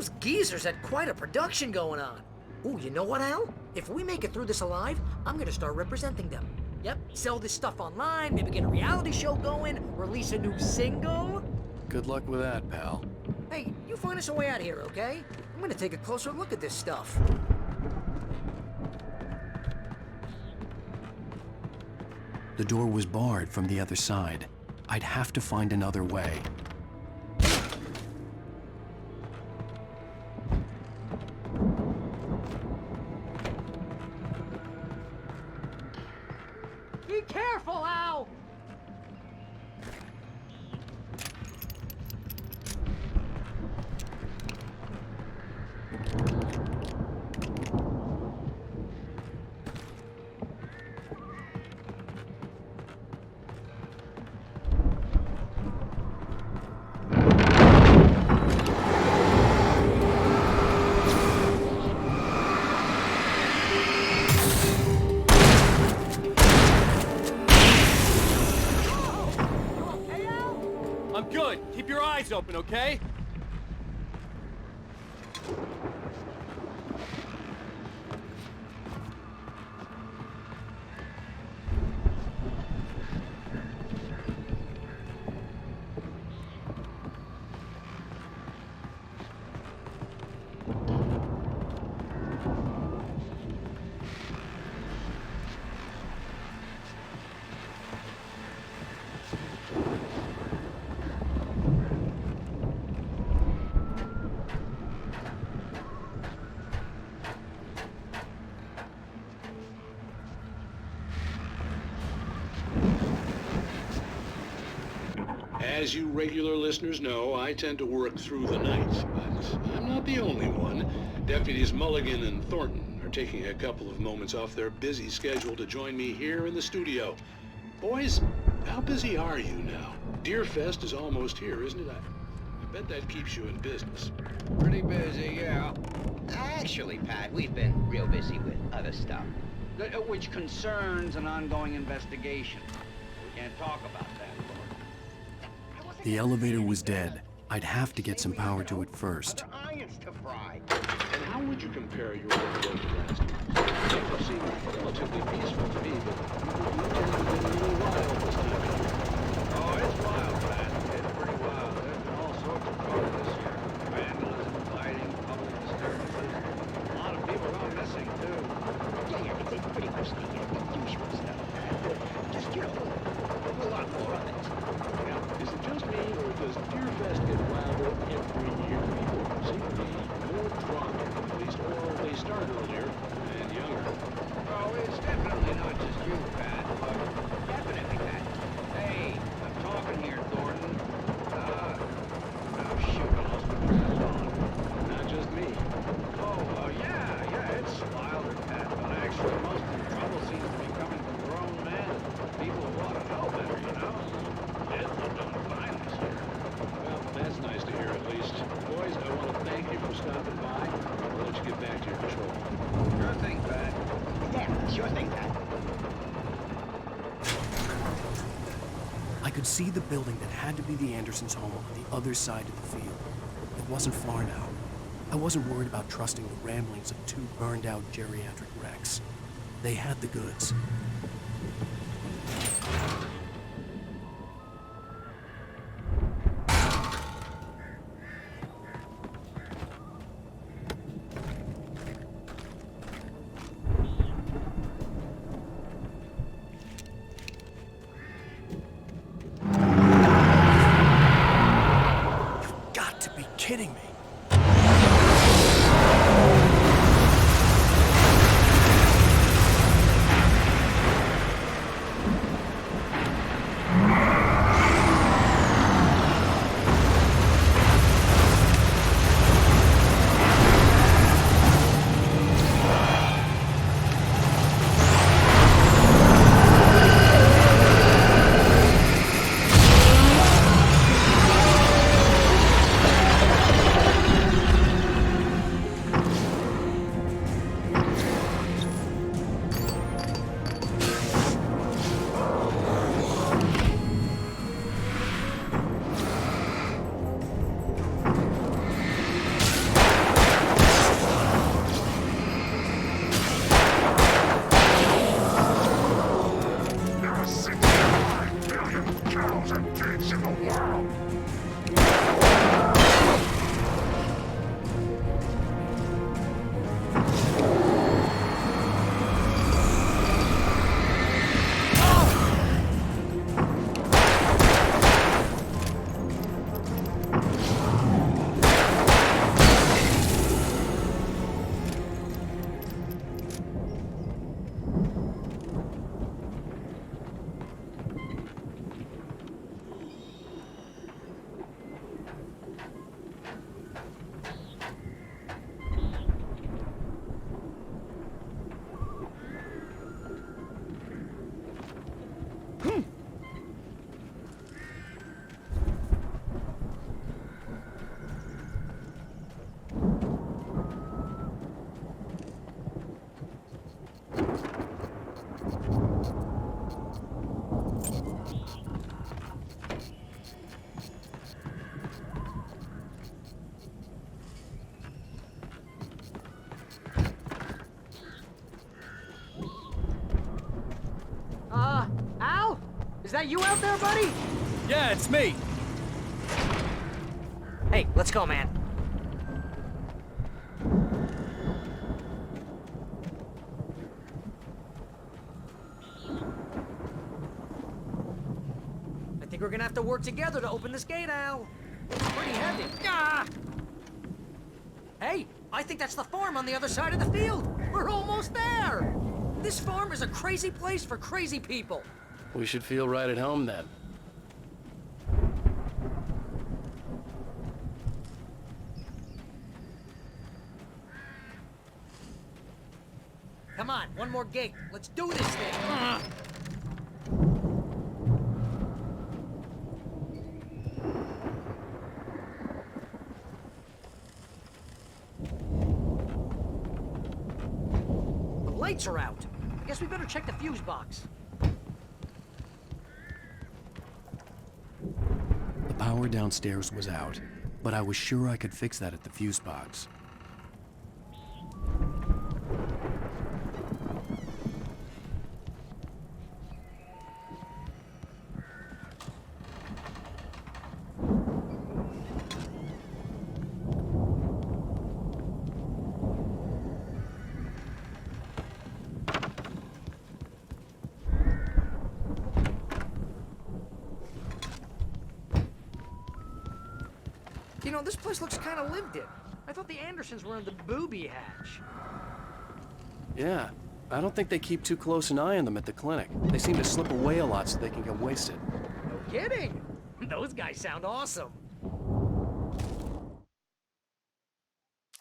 Those geezers had quite a production going on. Ooh, you know what, Al? If we make it through this alive, I'm gonna start representing them. Yep, sell this stuff online, maybe get a reality show going, release a new single. Good luck with that, pal. Hey, you find us a way out of here, okay? I'm gonna take a closer look at this stuff. The door was barred from the other side. I'd have to find another way. Be careful, Al! I'm good. Keep your eyes open, okay? As you regular listeners know, I tend to work through the night, but I'm not the only one. Deputies Mulligan and Thornton are taking a couple of moments off their busy schedule to join me here in the studio. Boys, how busy are you now? Deerfest is almost here, isn't it? I bet that keeps you in business. Pretty busy, yeah. Actually, Pat, we've been real busy with other stuff. Which concerns an ongoing investigation. We can't talk about that, Lord. The elevator was dead. I'd have to get some power to it first. Irons to fry. And how would you compare your work to last year? Things seem relatively peaceful to me, but you tend to get a little wild this time of year. Oh, it's wild, Pat. It's pretty wild. There's been all sorts of trouble this year. Vandalism, fighting, public disturbances. A lot of people gone missing, too. Yeah, it's pretty much the usual stuff. Just, a lot more of it. Now, is it just me, or does Deerfest get wilder every year? People seem to be more drunk, at least, or they start earlier and younger. Oh, it's definitely not just you, Pat. But Definitely, Pat. hey, I'm talking here, Thornton. Oh, shoot, I lost my train of thought. Not just me. Oh, yeah, it's wilder, Pat. But actually, most of the trouble seems to be coming from grown men. People who ought to know better, you know? Kids are doing fine this year. Well, that's nice to hear, at least. Boys, I want to thank you for stopping by. I'll let you get back to your patrol. Sure thing, Pat. Yeah, sure thing, Pat. I could see the building that had to be the Andersons' home on the other side of the field. It wasn't far now. I wasn't worried about trusting the ramblings of two burned-out geriatric wrecks. They had the goods. You've got to be kidding me. Is that you out there, buddy? Yeah, it's me. Hey, let's go, man. I think we're gonna have to work together to open this gate, Al. It's pretty heavy. Ah! Hey, I think that's the farm on the other side of the field. We're almost there. This farm is a crazy place for crazy people. We should feel right at home then. Come on, one more gate. Let's do this thing. The lights are out. I guess we better check the fuse box. The power downstairs was out, but I was sure I could fix that at the fuse box. You know, this place looks kind of lived in. I thought the Andersons were in the booby hatch. Yeah, I don't think they keep too close an eye on them at the clinic. They seem to slip away a lot so they can get wasted. No kidding. Those guys sound awesome.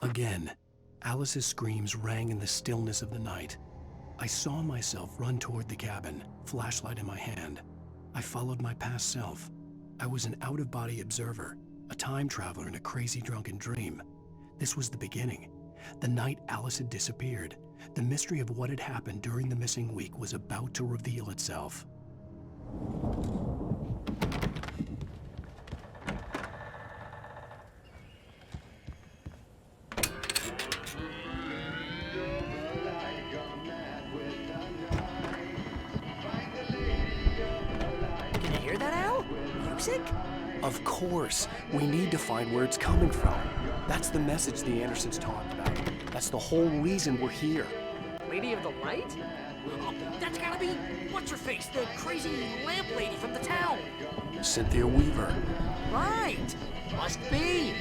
Again, Alice's screams rang in the stillness of the night. I saw myself run toward the cabin, flashlight in my hand. I followed my past self. I was an out-of-body observer, a time traveler in a crazy drunken dream. This was the beginning. The night Alice had disappeared. The mystery of what had happened during the missing week was about to reveal itself. Can you hear that, Al? Music? Of course, we need to find where it's coming from. That's the message the Andersons talked about. That's the whole reason we're here. Lady of the Light? Oh, that's gotta be what's-her-face, the crazy lamp lady from the town. Cynthia Weaver. Right. Must be.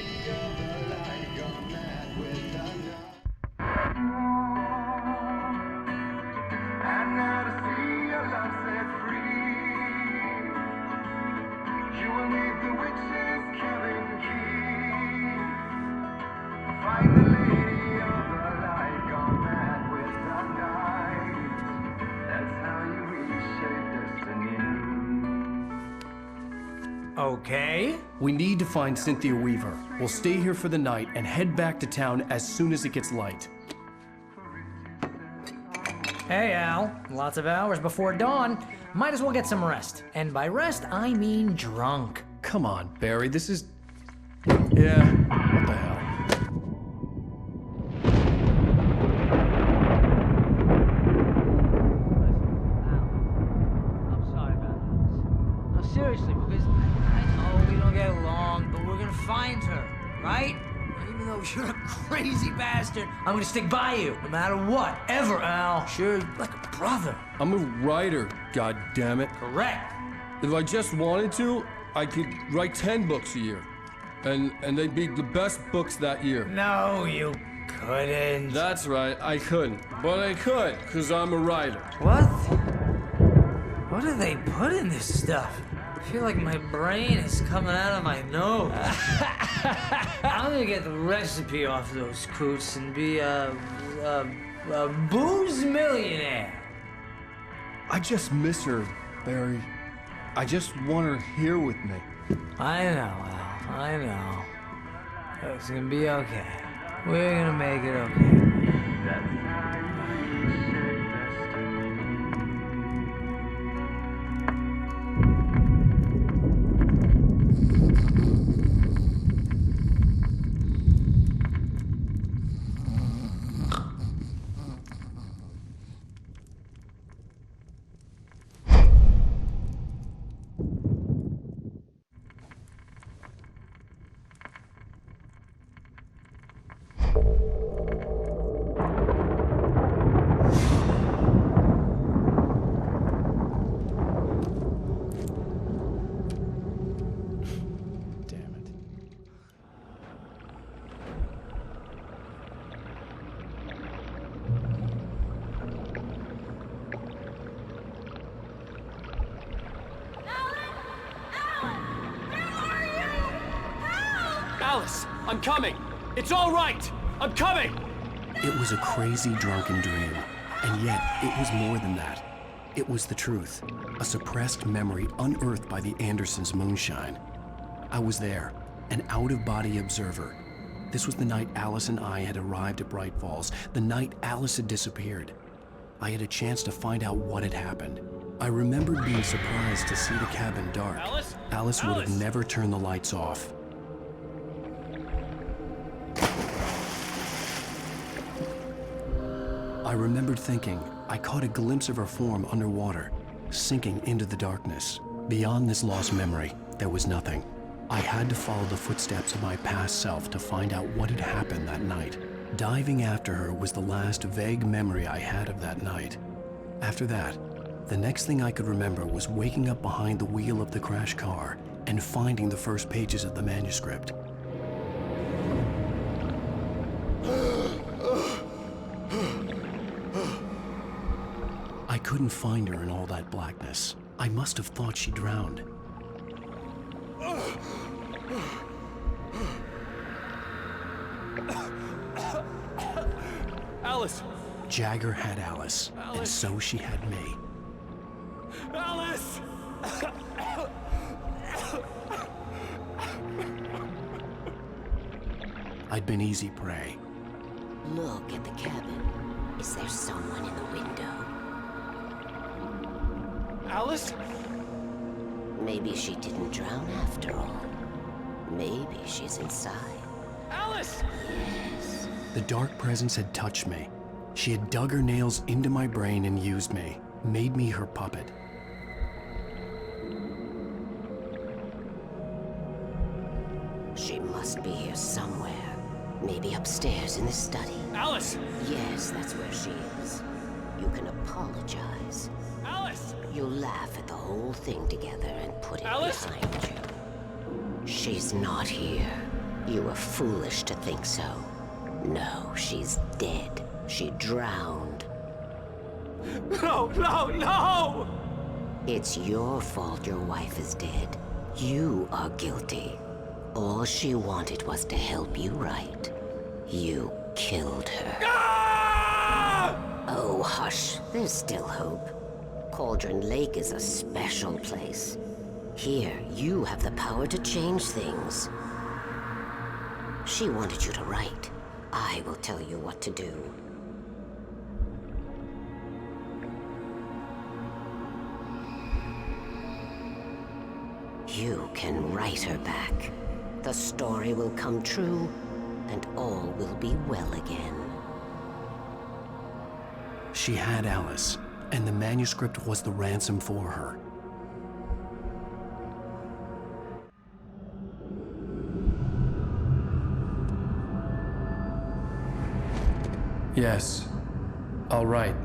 Okay. We need to find Cynthia Weaver. We'll stay here for the night and head back to town as soon as it gets light. Hey, Al. Lots of hours before dawn. Might as well get some rest. And by rest, I mean drunk. Come on, Barry, this is... Yeah, what the hell? I'm sorry about this. No, seriously, because I know we don't get along, but we're gonna find her, right? Even though you're a crazy bastard, I'm gonna stick by you, no matter what, ever, Al. Sure, like a brother. I'm a writer, goddammit. Correct. If I just wanted to, I could write 10 books a year. And they'd be the best books that year. No, you couldn't. That's right, I couldn't. But I could, because I'm a writer. What? What do they put in this stuff? I feel like my brain is coming out of my nose. I'm gonna get the recipe off those coots and be a booze millionaire. I just miss her, Barry. I just want her here with me. I know, Al. I know. It's gonna be okay. We're gonna make it okay. Alice, I'm coming! It's all right! I'm coming! It was a crazy, drunken dream, and yet it was more than that. It was the truth, a suppressed memory unearthed by the Andersons' moonshine. I was there, an out-of-body observer. This was the night Alice and I had arrived at Bright Falls, the night Alice had disappeared. I had a chance to find out what had happened. I remembered being surprised to see the cabin dark. Alice would have never turned the lights off. I remembered thinking I caught a glimpse of her form underwater, sinking into the darkness. Beyond this lost memory, there was nothing. I had to follow the footsteps of my past self to find out what had happened that night. Diving after her was the last vague memory I had of that night. After that, the next thing I could remember was waking up behind the wheel of the crashed car and finding the first pages of the manuscript. I couldn't find her in all that blackness. I must have thought she drowned. Alice! Jagger had Alice, and so she had me. Alice! I'd been easy prey. Look at the cabin. Is there someone in the window? Alice? Maybe she didn't drown after all. Maybe she's inside. Alice! Yes. The dark presence had touched me. She had dug her nails into my brain and used me, made me her puppet. She must be here somewhere. Maybe upstairs in the study. Alice! Yes, that's where she is. You can apologize. Alice! You'll laugh at the whole thing together and put it Alice? behind you. She's not here. You were foolish to think so. No, she's dead. She drowned. No, no, no! It's your fault your wife is dead. You are guilty. All she wanted was to help you right. You killed her. Ah! Oh, hush. There's still hope. Cauldron Lake is a special place. Here, you have the power to change things. She wanted you to write. I will tell you what to do. You can write her back. The story will come true, and all will be well again. She had Alice, and the manuscript was the ransom for her. Yes. I'll write.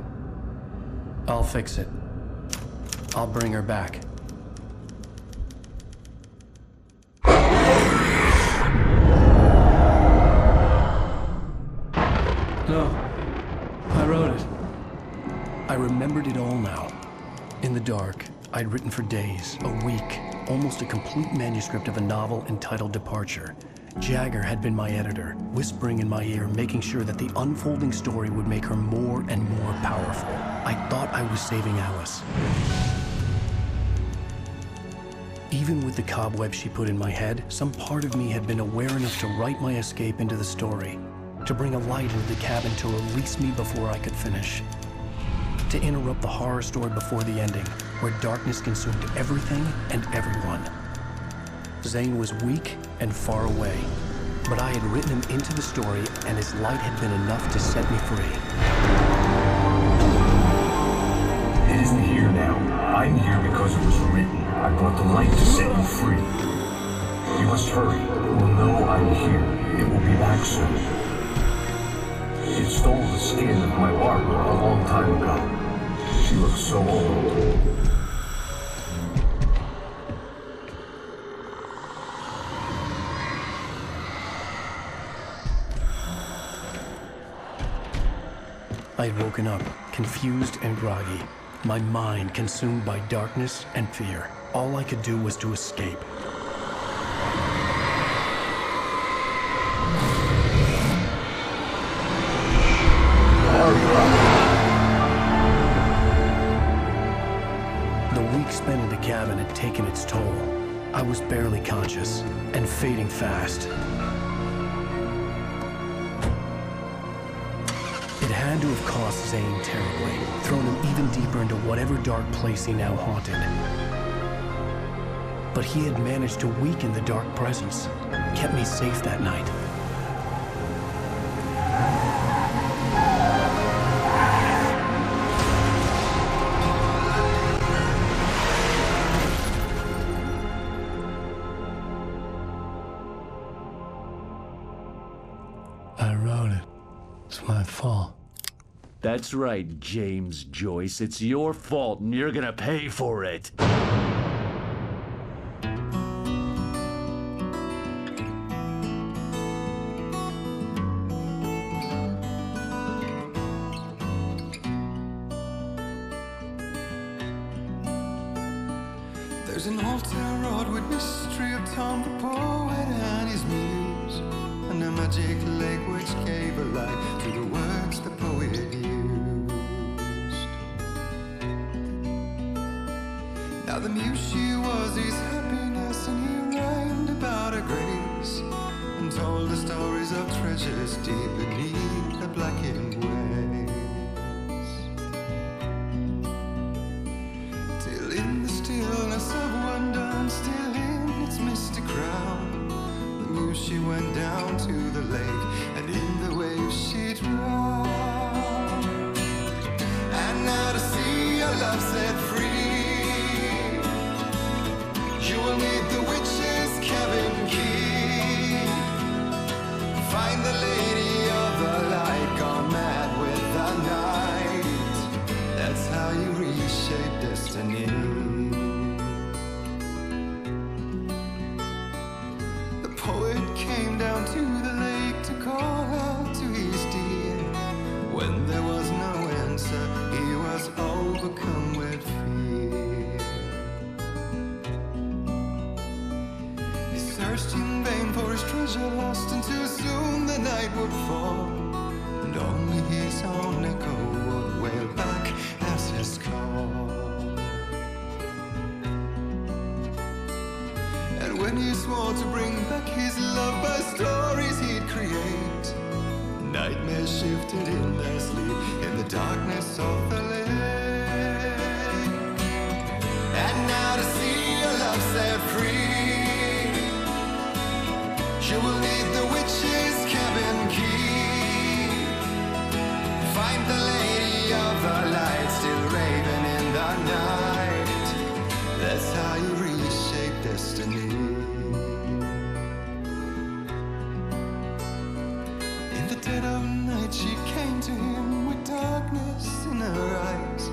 I'll fix it. I'll bring her back. No. I wrote it. I remembered it all now. In the dark, I'd written for days, a week, almost a complete manuscript of a novel entitled Departure. Jagger had been my editor, whispering in my ear, making sure that the unfolding story would make her more and more powerful. I thought I was saving Alice. Even with the cobweb she put in my head, some part of me had been aware enough to write my escape into the story, to bring a light into the cabin to release me before I could finish, to interrupt the horror story before the ending, where darkness consumed everything and everyone. Zane was weak and far away, but I had written him into the story, and his light had been enough to set me free. It isn't here now. I'm here because it was written. I brought the light to set you free. You must hurry. It will know I'm here. It will be back soon. It stole the skin of my Barbara a long time ago. She looks so old. I had woken up, confused and groggy, my mind consumed by darkness and fear. All I could do was to escape. spent in the cabin had taken its toll. I was barely conscious and fading fast. It had to have cost Zane terribly, thrown him even deeper into whatever dark place he now haunted. But he had managed to weaken the dark presence, kept me safe that night. I wrote it. It's my fault. That's right, James Joyce. It's your fault, and you're gonna pay for it. There's an old town road with mystery of Tom the poet and his muse, and a magic lake which gave a light to the words the poet used. Now the muse she was his happiness, and he rhymed about her grace, and told the stories of treasures deep beneath the blackened waves. Till in the stillness of wonder, and still in its misty crown, the muse she went down to the lake, and in the waves she drowned. And now to see your love set free, you will need the witch's cabin key. Find the lady of the light, gone mad with the night. That's how you reshape destiny. The poet came down to the lake to call out to his dear. When there was no answer, he was overcome with fear. He searched in vain for his treasure lost, and too soon the night would fall, and only his own echo would wail back as his call. And when he swore to bring back his love by stories he'd create, nightmares shifted in their sleep in the darkness of the lake. And now to see your love set free, you will need the witch's cabin key. Find the lady of the light, still raving in the night. That's how you reshape destiny. In the dead of night she came to him with darkness in her eyes.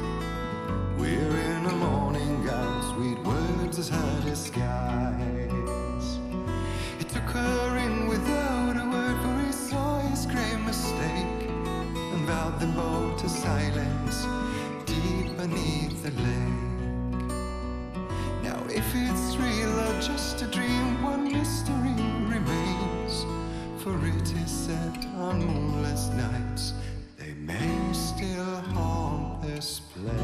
We're in a morning gown, sweet words as hard as skies. He took her in without a word, for he saw his grave mistake, and vowed them both to silence deep beneath the lake. Now if it's real or just a dream, one mystery remains, for it is said on moonless nights they may still haunt this place.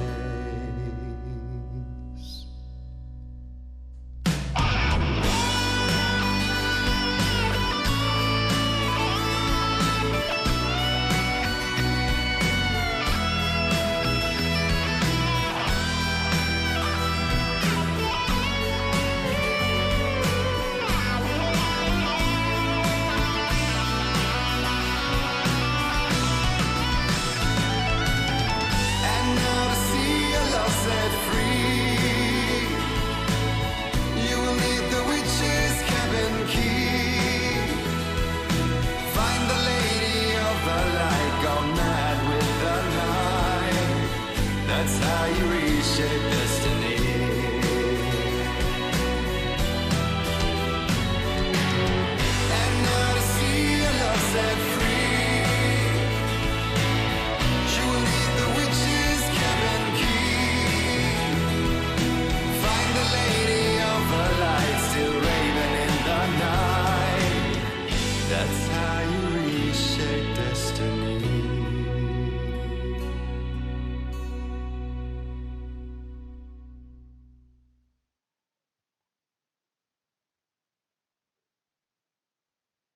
That's how you reshape this